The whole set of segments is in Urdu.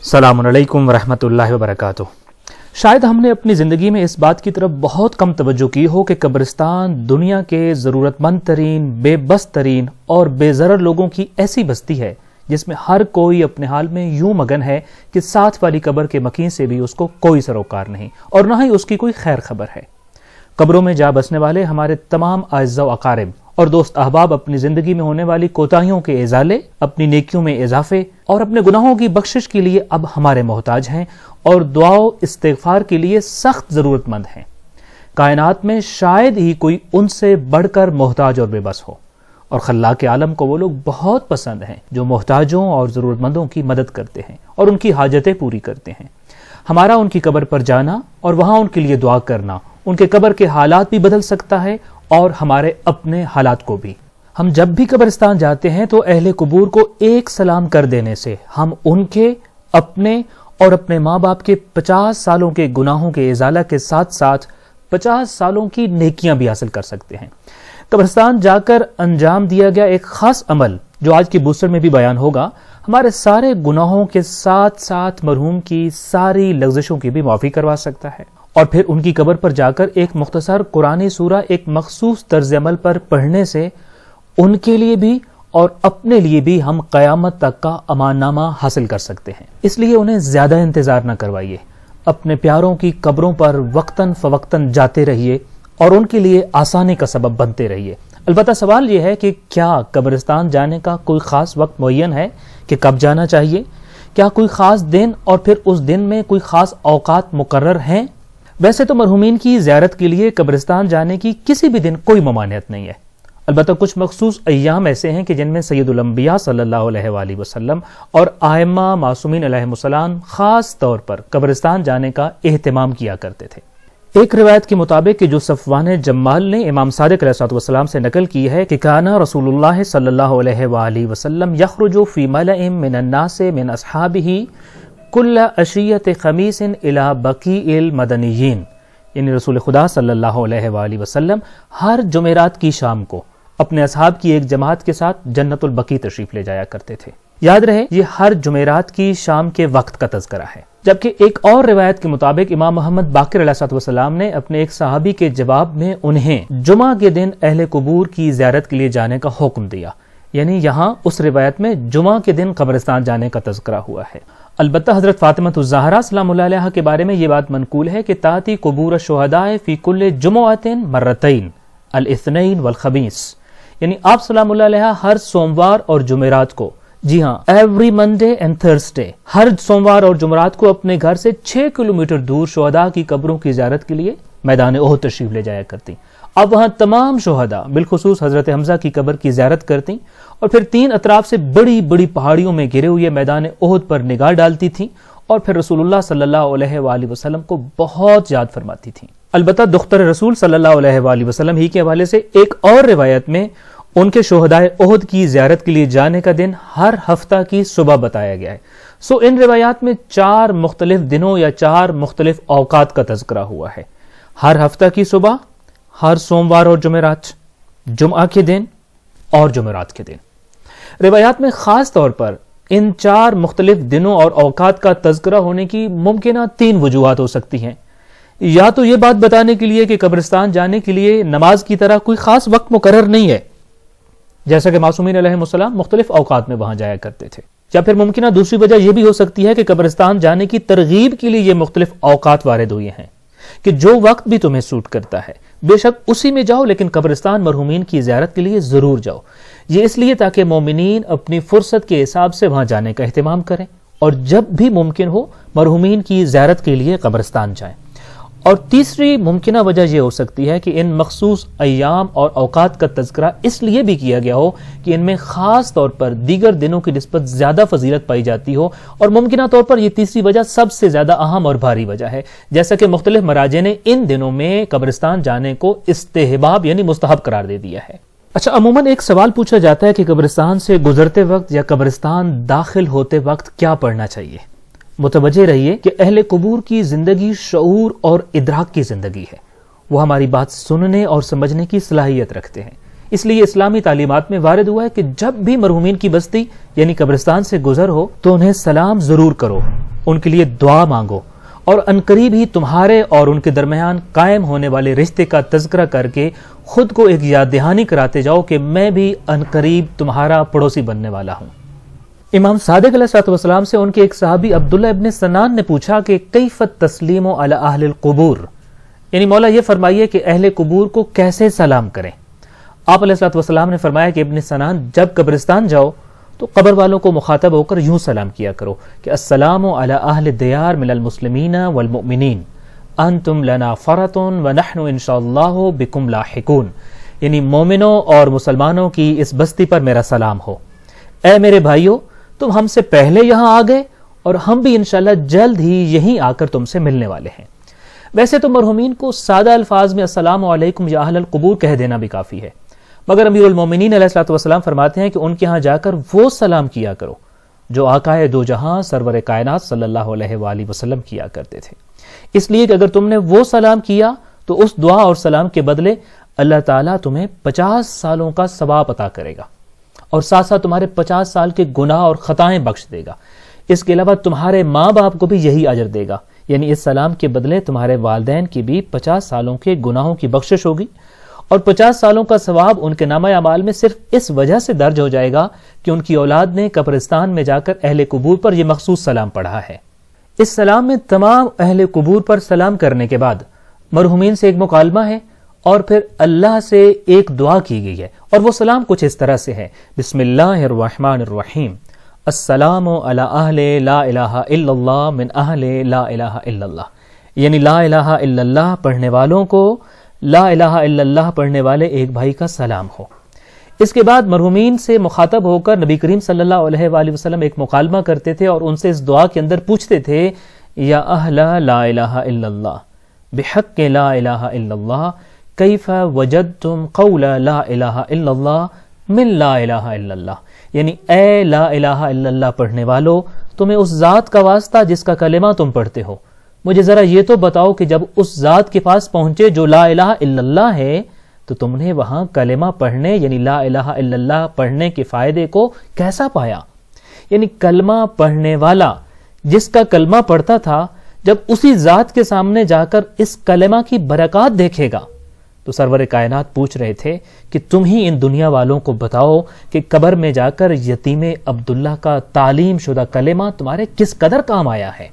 السلام علیکم ورحمۃ اللہ وبرکاتہ۔ شاید ہم نے اپنی زندگی میں اس بات کی طرف بہت کم توجہ کی ہو کہ قبرستان دنیا کے ضرورت مند ترین، بے بس ترین اور بے ضرر لوگوں کی ایسی بستی ہے جس میں ہر کوئی اپنے حال میں یوں مگن ہے کہ ساتھ والی قبر کے مکین سے بھی اس کو کوئی سروکار نہیں اور نہ ہی اس کی کوئی خیر خبر ہے۔ قبروں میں جا بسنے والے ہمارے تمام اعزاء و اقارب اور دوست احباب اپنی زندگی میں ہونے والی کوتاہیوں کے ازالے، اپنی نیکیوں میں اضافے اور اپنے گناہوں کی بخشش کے لیے اب ہمارے محتاج ہیں اور دعا و استغفار کے لیے سخت ضرورت مند ہیں۔ کائنات میں شاید ہی کوئی ان سے بڑھ کر محتاج اور بے بس ہو، اور خلاق عالم کو وہ لوگ بہت پسند ہیں جو محتاجوں اور ضرورت مندوں کی مدد کرتے ہیں اور ان کی حاجتیں پوری کرتے ہیں۔ ہمارا ان کی قبر پر جانا اور وہاں ان کے لیے دعا کرنا ان کے قبر کے حالات بھی بدل سکتا ہے اور ہمارے اپنے حالات کو بھی۔ ہم جب بھی قبرستان جاتے ہیں تو اہل قبور کو ایک سلام کر دینے سے ہم ان کے، اپنے اور اپنے ماں باپ کے 50 سالوں کے گناہوں کے ازالہ کے ساتھ ساتھ 50 سالوں کی نیکیاں بھی حاصل کر سکتے ہیں۔ قبرستان جا کر انجام دیا گیا ایک خاص عمل جو آج کی بوسٹر میں بھی بیان ہوگا، ہمارے سارے گناہوں کے ساتھ ساتھ مرحوم کی ساری لغزشوں کی بھی معافی کروا سکتا ہے، اور پھر ان کی قبر پر جا کر ایک مختصر قرآنی سورہ ایک مخصوص طرز عمل پر پڑھنے سے ان کے لیے بھی اور اپنے لیے بھی ہم قیامت تک کا امان نامہ حاصل کر سکتے ہیں۔ اس لیے انہیں زیادہ انتظار نہ کروائیے، اپنے پیاروں کی قبروں پر وقتاً فوقتاً جاتے رہیے اور ان کے لیے آسانی کا سبب بنتے رہیے۔ البتہ سوال یہ ہے کہ کیا قبرستان جانے کا کوئی خاص وقت معین ہے کہ کب جانا چاہیے؟ کیا کوئی خاص دن اور پھر اس دن میں کوئی خاص اوقات مقرر ہیں؟ ویسے تو مرحومین کی زیارت کے لیے قبرستان جانے کی کسی بھی دن کوئی ممانعت نہیں ہے، البتہ کچھ مخصوص ایام ایسے ہیں کہ جن میں سید الانبیاء صلی اللہ علیہ وآلہ وسلم اور ائمہ معصومین علیہم السلام خاص طور پر قبرستان جانے کا اہتمام کیا کرتے تھے۔ ایک روایت کے مطابق کہ جو صفوان جمال نے امام صادق علیہ السلام سے نقل کی ہے کہ کانا رسول اللہ صلی اللہ علیہ وآلہ وسلم یخرج فی ملئ من الناس من اصحابہ کل عشیۃ خمیس الی بقیع المدنیین، یعنی رسول خدا صلی اللہ علیہ وآلہ وسلم ہر جمعرات کی شام کو اپنے اصحاب کی ایک جماعت کے ساتھ جنت البقیع تشریف لے جایا کرتے تھے۔ یاد رہے یہ ہر جمعرات کی شام کے وقت کا تذکرہ ہے۔ جبکہ ایک اور روایت کے مطابق امام محمد باقر علیہ السلام نے اپنے ایک صحابی کے جواب میں انہیں جمعہ کے دن اہل قبور کی زیارت کے لیے جانے کا حکم دیا، یعنی یہاں اس روایت میں جمعہ کے دن قبرستان جانے کا تذکرہ ہوا ہے۔ البتہ حضرت فاطمہ الزہرا سلام اللہ علیہا کے بارے میں یہ بات منقول ہے کہ تاتی قبور الشہداء فی کل جمعۃ مرتین الاثنین والخمیس، یعنی آپ سلام اللہ علیہا ہر سوموار اور جمعرات کو، جی ہاں ایوری منڈے اینڈ تھرسڈے، ہر سوموار اور جمعرات کو اپنے گھر سے 6 کلومیٹر دور شہداء کی قبروں کی زیارت کے لیے میدان احد تشریف لے جایا کرتی۔ اب وہاں تمام شہداء بالخصوص حضرت حمزہ کی قبر کی زیارت کرتی اور پھر 3 اطراف سے بڑی بڑی پہاڑیوں میں گھرے ہوئے میدان احد پر نگاہ ڈالتی تھیں اور پھر رسول اللہ صلی اللہ علیہ وآلہ وسلم کو بہت یاد فرماتی تھیں۔ البتہ دختر رسول صلی اللہ علیہ وآلہ وسلم ہی کے حوالے سے ایک اور روایت میں ان کے شہداء احد کی زیارت کے لیے جانے کا دن ہر ہفتہ کی صبح بتایا گیا ہے۔ ان روایات میں 4 مختلف دنوں یا 4 مختلف اوقات کا تذکرہ ہوا ہے، ہر ہفتہ کی صبح، ہر سوموار اور جمعرات، جمعہ کے دن اور جمعرات کے دن۔ روایات میں خاص طور پر ان 4 مختلف دنوں اور اوقات کا تذکرہ ہونے کی ممکنہ 3 وجوہات ہو سکتی ہیں۔ یا تو یہ بات بتانے کے لیے کہ قبرستان جانے کے لیے نماز کی طرح کوئی خاص وقت مقرر نہیں ہے، جیسا کہ معصومین علیہم السلام مختلف اوقات میں وہاں جایا کرتے تھے، یا پھر ممکنہ دوسری وجہ یہ بھی ہو سکتی ہے کہ قبرستان جانے کی ترغیب کے لیے یہ مختلف اوقات وارد ہوئے ہیں کہ جو وقت بھی تمہیں سوٹ کرتا ہے بے شک اسی میں جاؤ، لیکن قبرستان مرحومین کی زیارت کے لیے ضرور جاؤ۔ یہ اس لیے تاکہ مومنین اپنی فرصت کے حساب سے وہاں جانے کا اہتمام کریں اور جب بھی ممکن ہو مرحومین کی زیارت کے لیے قبرستان جائیں۔ اور تیسری ممکنہ وجہ یہ ہو سکتی ہے کہ ان مخصوص ایام اور اوقات کا تذکرہ اس لیے بھی کیا گیا ہو کہ ان میں خاص طور پر دیگر دنوں کی نسبت زیادہ فضیلت پائی جاتی ہو، اور ممکنہ طور پر یہ تیسری وجہ سب سے زیادہ اہم اور بھاری وجہ ہے، جیسا کہ مختلف مراجع نے ان دنوں میں قبرستان جانے کو استحباب یعنی مستحب قرار دے دیا ہے۔ اچھا، عموماً ایک سوال پوچھا جاتا ہے کہ قبرستان سے گزرتے وقت یا قبرستان داخل ہوتے وقت کیا پڑھنا چاہیے؟ متوجہ رہیے کہ اہل قبور کی زندگی شعور اور ادراک کی زندگی ہے، وہ ہماری بات سننے اور سمجھنے کی صلاحیت رکھتے ہیں، اس لیے اسلامی تعلیمات میں وارد ہوا ہے کہ جب بھی مرحومین کی بستی یعنی قبرستان سے گزر ہو تو انہیں سلام ضرور کرو، ان کے لیے دعا مانگو، اور عنقریب ہی تمہارے اور ان کے درمیان قائم ہونے والے رشتے کا تذکرہ کر کے خود کو ایک یاد دہانی کراتے جاؤ کہ میں بھی عنقریب تمہارا پڑوسی بننے والا ہوں۔ امام صادق علیہ السلام سے ان کے ایک صحابی عبداللہ ابن سنان نے پوچھا کہ کیف التسلیم علی اہل القبور، یعنی مولا یہ فرمائیے کہ اہل قبور کو کیسے سلام کریں؟ آپ علیہ السلام نے فرمایا کہ ابن سنان، جب قبرستان جاؤ تو قبر والوں کو مخاطب ہو کر یوں سلام کیا کرو کہ السلام علی اہل الدیار من المسلمین والمؤمنین انتم لنا فرۃ ونحن انشاءاللہ بکم لاحقون، یعنی مومنوں اور مسلمانوں کی اس بستی پر میرا سلام ہو۔ اے میرے بھائیو، تم ہم سے پہلے یہاں آ گئے اور ہم بھی انشاءاللہ جلد ہی یہیں آ کر تم سے ملنے والے ہیں۔ ویسے تو مرحومین کو سادہ الفاظ میں السلام علیکم یا اہل القبور کہہ دینا بھی کافی ہے، مگر امیر المومنین علیہ السلام فرماتے ہیں کہ ان کے ہاں جا کر وہ سلام کیا کرو جو آقائے دو جہاں سرور کائنات صلی اللہ علیہ وآلہ وسلم کیا کرتے تھے، اس لیے کہ اگر تم نے وہ سلام کیا تو اس دعا اور سلام کے بدلے اللہ تعالیٰ تمہیں 50 سالوں کا ثواب عطا کرے گا، اور ساتھ ساتھ تمہارے 50 سال کے گناہ اور خطائیں بخش دے گا۔ اس کے علاوہ تمہارے ماں باپ کو بھی یہی اجر دے گا، یعنی اس سلام کے بدلے تمہارے والدین کی بھی 50 سالوں کے گناہوں کی بخشش ہوگی، اور 50 سالوں کا ثواب ان کے نامہ اعمال میں صرف اس وجہ سے درج ہو جائے گا کہ ان کی اولاد نے قبرستان میں جا کر اہل قبور پر یہ مخصوص سلام پڑھا ہے۔ اس سلام میں تمام اہل قبور پر سلام کرنے کے بعد مرحومین سے ایک مکالمہ ہے اور پھر اللہ سے ایک دعا کی گئی ہے، اور وہ سلام کچھ اس طرح سے ہے: بسم اللہ الرحمن الرحیم، السلام علی اہل لا الہ الا اللہ من اہل لا الہ الا اللہ، یعنی لا الہ الا اللہ پڑھنے والوں کو لا الہ الا اللہ پڑھنے والے ایک بھائی کا سلام ہو۔ اس کے بعد مرحومین سے مخاطب ہو کر نبی کریم صلی اللہ علیہ وآلہ وسلم ایک مکالمہ کرتے تھے اور ان سے اس دعا کے اندر پوچھتے تھے: یا اہل لا الہ الا اللہ بحق لا الہ الا اللہ کیف وجدتم قول لا الہ الا اللہ من لا الہ الا اللہ، یعنی اے لا الہ الا اللہ پڑھنے والو، تمہیں اس ذات کا واسطہ جس کا کلمہ تم پڑھتے ہو، مجھے ذرا یہ تو بتاؤ کہ جب اس ذات کے پاس پہنچے جو لا الہ الا اللہ ہے تو تم نے وہاں کلمہ پڑھنے یعنی لا الہ الا اللہ پڑھنے کے فائدے کو کیسا پایا؟ یعنی کلمہ پڑھنے والا جس کا کلمہ پڑھتا تھا جب اسی ذات کے سامنے جا کر اس کلمہ کی برکات دیکھے گا تو سرور کائنات پوچھ رہے تھے کہ تم ہی ان دنیا والوں کو بتاؤ کہ قبر میں جا کر یتیم عبداللہ کا تعلیم شدہ کلمہ تمہارے کس قدر کام آیا ہے۔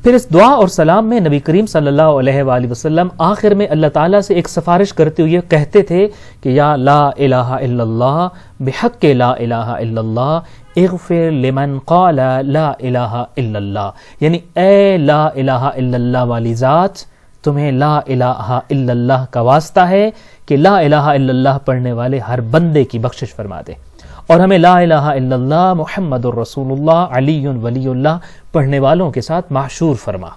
پھر اس دعا اور سلام میں نبی کریم صلی اللہ علیہ وآلہ وسلم آخر میں اللہ تعالیٰ سے ایک سفارش کرتے ہوئے کہتے تھے کہ یا لا الہ الا اللہ بحق لا الہ الا اللہ اغفر لمن قال لا الہ الا اللہ، یعنی اے لا الہ الا اللہ والی ذات، تمہیں لا الہ الا اللہ کا واسطہ ہے کہ لا الہ الا اللہ پڑھنے والے ہر بندے کی بخشش فرما دے، اور ہمیں لا الہ الا اللہ محمد الرسول اللہ علی ولی اللہ پڑھنے والوں کے ساتھ محشور فرما۔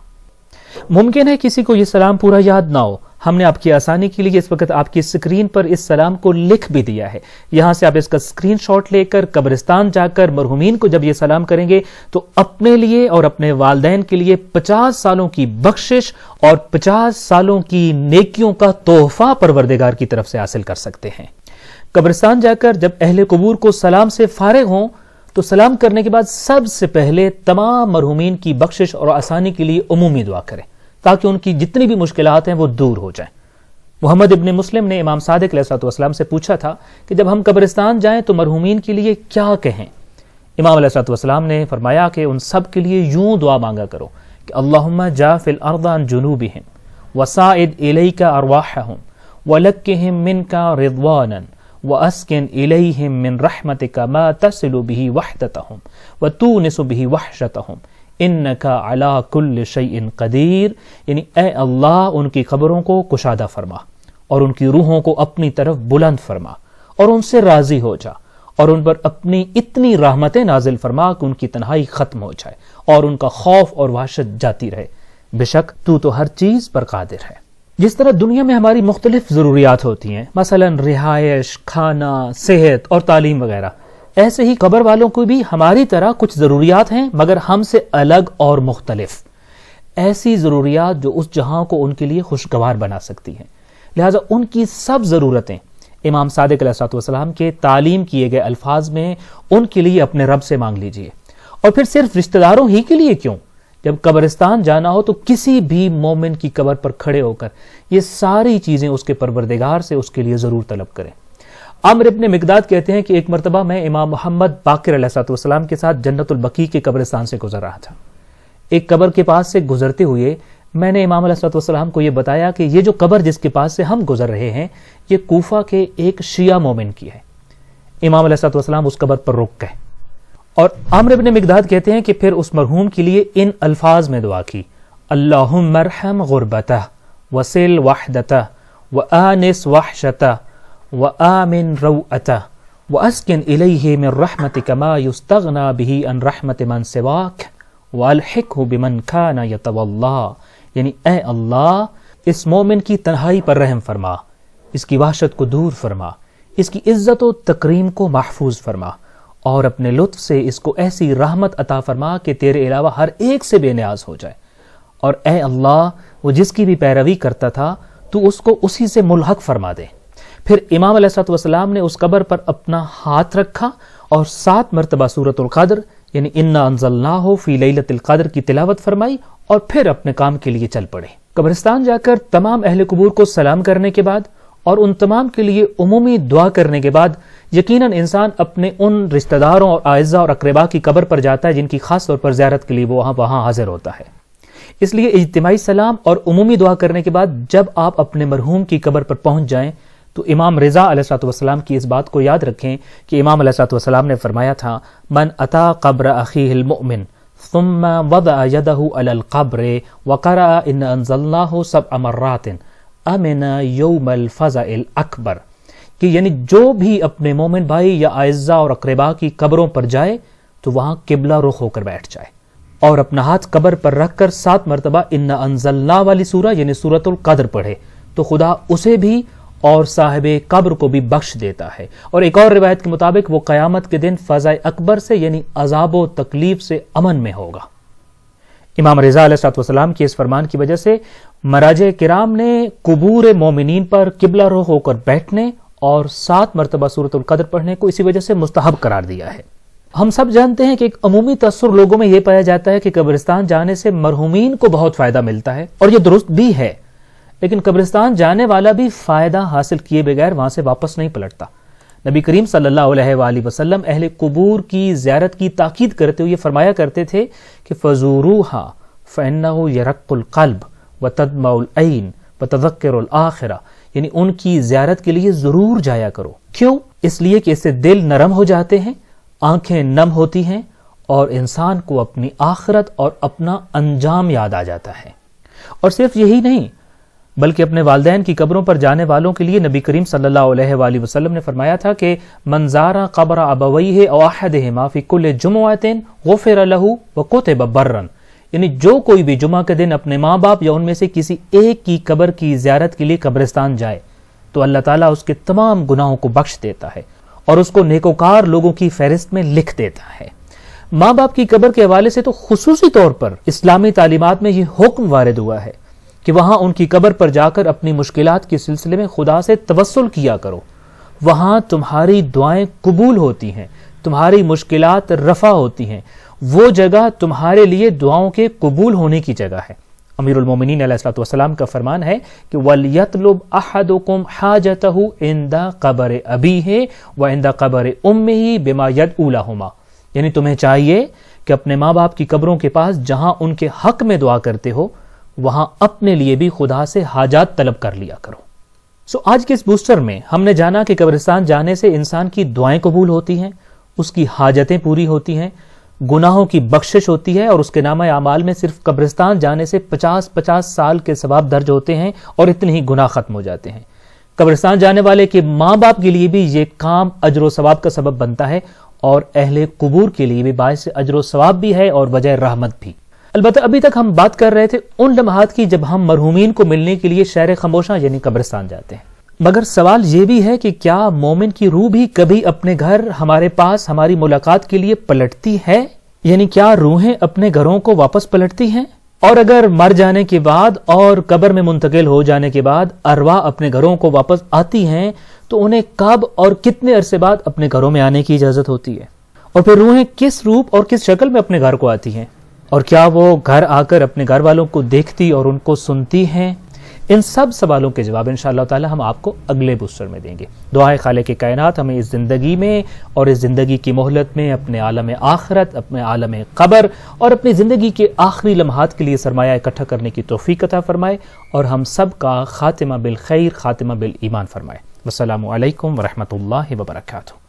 ممکن ہے کسی کو یہ سلام پورا یاد نہ ہو، ہم نے آپ کی آسانی کے لیے اس وقت آپ کی اسکرین پر اس سلام کو لکھ بھی دیا ہے، یہاں سے آپ اس کا اسکرین شاٹ لے کر قبرستان جا کر مرحومین کو جب یہ سلام کریں گے تو اپنے لیے اور اپنے والدین کے لیے 50 سالوں کی بخشش اور 50 سالوں کی نیکیوں کا تحفہ پروردگار کی طرف سے حاصل کر سکتے ہیں۔ قبرستان جا کر جب اہل قبور کو سلام سے فارغ ہوں تو سلام کرنے کے بعد سب سے پہلے تمام مرحومین کی بخشش اور آسانی کے لیے عمومی دعا کریں تاکہ ان کی جتنی بھی مشکلات ہیں وہ دور ہو جائیں۔ محمد ابن مسلم نے امام صادق علیہ السلام سے پوچھا تھا کہ جب ہم قبرستان جائیں تو مرحومین کے لیے کیا کہیں؟ امام علیہ السلام نے فرمایا کہ ان سب کے لیے یوں دعا مانگا کرو کہ اللہم جاف الارض عن جنوبہم وساعد الیک ارواحہم ولکہم منک رضوانا وَأَسْكِنْ إِلَيْهِمْ مِنْ رَحْمَتِكَ مَا تَصِلُ بِهِ وَحْدَتَهُمْ وَتُونِسُ بِهِ وَحْشَتَهُمْ إِنَّكَ عَلَى كُلِّ شَيْءٍ قَدِيرٌ، یعنی اے اللہ ان کی خبروں کو کشادہ فرما اور ان کی روحوں کو اپنی طرف بلند فرما اور ان سے راضی ہو جا اور ان پر اپنی اتنی رحمتیں نازل فرما کہ ان کی تنہائی ختم ہو جائے اور ان کا خوف اور وحشت جاتی رہے، بے شک تو ہر چیز پر قادر ہے۔ جس طرح دنیا میں ہماری مختلف ضروریات ہوتی ہیں، مثلا رہائش، کھانا، صحت اور تعلیم وغیرہ، ایسے ہی قبر والوں کو بھی ہماری طرح کچھ ضروریات ہیں مگر ہم سے الگ اور مختلف، ایسی ضروریات جو اس جہاں کو ان کے لیے خوشگوار بنا سکتی ہیں۔ لہٰذا ان کی سب ضرورتیں امام صادق علیہ الصلوۃ والسلام کے تعلیم کیے گئے الفاظ میں ان کے لیے اپنے رب سے مانگ لیجئے. اور پھر صرف رشتہ داروں ہی کے لیے کیوں، جب قبرستان جانا ہو تو کسی بھی مومن کی قبر پر کھڑے ہو کر یہ ساری چیزیں اس کے پروردگار سے اس کے لیے ضرور طلب کریں. عامر ابن مقداد کہتے ہیں کہ ایک مرتبہ میں امام محمد باقر علیہ الصلوۃ والسلام کے ساتھ جنت البقیع کے قبرستان سے گزر رہا تھا. ایک قبر کے پاس سے گزرتے ہوئے میں نے امام علیہ الصلوۃ والسلام کو یہ بتایا کہ یہ جو قبر جس کے پاس سے ہم گزر رہے ہیں یہ کوفہ کے ایک شیعہ مومن کی ہے. امام علیہ الصلوۃ والسلام اس قبر پر رک گئے اور عامر ابن مقداد کہتے ہیں کہ پھر اس مرحوم کے لیے ان الفاظ میں دعا کی: اللہم ارحم غربتہ وسل وحدتہ وآنس وحشتہ وآمن روعتہ واسکن الیہ من رحمتک ما یستغنی بہ عن رحمت من سواک والحقہ بمن کان یتولی. یعنی اے اللہ اس مومن کی تنہائی پر رحم فرما، اس کی وحشت کو دور فرما، اس کی عزت و تکریم کو محفوظ فرما، اور اپنے لطف سے اس کو ایسی رحمت عطا فرما کہ تیرے علاوہ ہر ایک سے بے نیاز ہو جائے. اور اے اللہ وہ جس کی بھی پیروی کرتا تھا تو اس کو اسی سے ملحق فرما دے. پھر امام علیہ الصلوۃ والسلام نے اس قبر پر اپنا ہاتھ رکھا اور 7 مرتبہ سورۃ القدر یعنی انا انزلناہ فی لیلۃ القدر کی تلاوت فرمائی اور پھر اپنے کام کے لیے چل پڑے. قبرستان جا کر تمام اہل قبور کو سلام کرنے کے بعد اور ان تمام کے لیے عمومی دعا کرنے کے بعد یقیناً انسان اپنے ان رشتہ داروں اور اعزاء اور اقربا کی قبر پر جاتا ہے جن کی خاص طور پر زیارت کے لیے وہ وہاں حاضر ہوتا ہے. اس لیے اجتماعی سلام اور عمومی دعا کرنے کے بعد جب آپ اپنے مرحوم کی قبر پر پہنچ جائیں تو امام رضا علیہ الصلوۃ والسلام کی اس بات کو یاد رکھیں کہ امام علیہ الصلوۃ والسلام نے فرمایا تھا: من اتا قبر اخیہ المؤمن ثم وضع یدہ علی القبر وقرأ ان انزلناہ 7 مرات امن یوم الفزع الاکبر. کہ یعنی جو بھی اپنے مومن بھائی یا اعزاء اور اقربا کی قبروں پر جائے تو وہاں قبلہ رخ ہو کر بیٹھ جائے اور اپنا ہاتھ قبر پر رکھ کر 7 مرتبہ انا انزلنا والی سورہ یعنی سورۃ القدر پڑھے تو خدا اسے بھی اور صاحب قبر کو بھی بخش دیتا ہے. اور ایک اور روایت کے مطابق وہ قیامت کے دن فضا اکبر سے یعنی عذاب و تکلیف سے امن میں ہوگا. امام رضا علیہ السلام کی اس فرمان کی وجہ سے مراجع کرام نے قبور مومنین پر قبلہ رخ ہو کر بیٹھنے اور 7 مرتبہ سورۃ القدر پڑھنے کو اسی وجہ سے مستحب قرار دیا ہے. ہم سب جانتے ہیں کہ ایک عمومی تاثر لوگوں میں یہ پایا جاتا ہے کہ قبرستان جانے سے مرحومین کو بہت فائدہ ملتا ہے اور یہ درست بھی ہے، لیکن قبرستان جانے والا بھی فائدہ حاصل کیے بغیر وہاں سے واپس نہیں پلٹتا. نبی کریم صلی اللہ علیہ وآلہ وسلم اہل قبور کی زیارت کی تاکید کرتے ہوئے فرمایا کرتے تھے کہ فزوروہا فإنہ یرق القلب وتدمع العین وتذکر الآخرہ، یعنی ان کی زیارت کے لیے ضرور جایا کرو. کیوں؟ اس لیے کہ اس سے دل نرم ہو جاتے ہیں، آنکھیں نم ہوتی ہیں اور انسان کو اپنی آخرت اور اپنا انجام یاد آ جاتا ہے. اور صرف یہی نہیں بلکہ اپنے والدین کی قبروں پر جانے والوں کے لیے نبی کریم صلی اللہ علیہ وآلہ وسلم نے فرمایا تھا کہ من زار قبر ابویہ او احدہما فی کل جمعۃ غفر لہ وکتب برا، یعنی جو کوئی بھی جمعہ کے دن اپنے ماں باپ یا ان میں سے کسی ایک کی قبر کی زیارت کے لیے قبرستان جائے تو اللہ تعالیٰ اس کے تمام گناہوں کو بخش دیتا ہے اور اس کو نیکوکار لوگوں کی فہرست میں لکھ دیتا ہے. ماں باپ کی قبر کے حوالے سے تو خصوصی طور پر اسلامی تعلیمات میں یہ حکم وارد ہوا ہے کہ وہاں ان کی قبر پر جا کر اپنی مشکلات کے سلسلے میں خدا سے توسل کیا کرو. وہاں تمہاری دعائیں قبول ہوتی ہیں، تمہاری مشکلات رفع ہوتی ہیں، وہ جگہ تمہارے لیے دعاؤں کے قبول ہونے کی جگہ ہے. امیر المومنین علیہ الصلوۃ والسلام کا فرمان ہے کہ وَلْيَطْلُبْ أَحَدُكُمْ حَاجَتَهُ عِنْدَ قَبْرِ أَبِيهِ وَعِنْدَ قَبْرِ أُمِّهِ بِمَا يَدْعُو لَهُمَا، یعنی تمہیں چاہیے کہ اپنے ماں باپ کی قبروں کے پاس جہاں ان کے حق میں دعا کرتے ہو وہاں اپنے لیے بھی خدا سے حاجات طلب کر لیا کرو. آج کے اس بوسٹر میں ہم نے جانا کہ قبرستان جانے سے انسان کی دعائیں قبول ہوتی ہیں، اس کی حاجتیں پوری ہوتی ہیں، گناہوں کی بخشش ہوتی ہے اور اس کے نامہ اعمال میں صرف قبرستان جانے سے 50 سال کے ثواب درج ہوتے ہیں اور اتنے ہی گناہ ختم ہو جاتے ہیں. قبرستان جانے والے کے ماں باپ کے لیے بھی یہ کام اجر و ثواب کا سبب بنتا ہے اور اہل قبور کے لیے بھی باعث اجر و ثواب بھی ہے اور وجہ رحمت بھی. البتہ ابھی تک ہم بات کر رہے تھے ان لمحات کی جب ہم مرحومین کو ملنے کے لیے شہر خاموشاں یعنی قبرستان جاتے ہیں، مگر سوال یہ بھی ہے کہ کیا مومن کی روح بھی کبھی اپنے گھر ہمارے پاس ہماری ملاقات کے لیے پلٹتی ہے؟ یعنی کیا روحیں اپنے گھروں کو واپس پلٹتی ہیں؟ اور اگر مر جانے کے بعد اور قبر میں منتقل ہو جانے کے بعد ارواح اپنے گھروں کو واپس آتی ہیں تو انہیں کب اور کتنے عرصے بعد اپنے گھروں میں آنے کی اجازت ہوتی ہے؟ اور پھر روحیں کس روپ اور کس شکل میں اپنے گھر کو آتی ہیں؟ اور کیا وہ گھر آ کر اپنے گھر والوں کو دیکھتی اور ان کو سنتی ہیں؟ ان سب سوالوں کے جواب انشاءاللہ تعالی ہم آپ کو اگلے بوسٹر میں دیں گے۔ دعائے خالق کائنات ہمیں اس زندگی میں اور اس زندگی کی مہلت میں اپنے عالم آخرت، اپنے عالم قبر اور اپنی زندگی کے آخری لمحات کے لیے سرمایہ اکٹھا کرنے کی توفیق عطا فرمائے اور ہم سب کا خاتمہ بالخیر، خاتمہ بالایمان فرمائے۔ والسلام علیکم ورحمۃ اللہ وبرکاتہ۔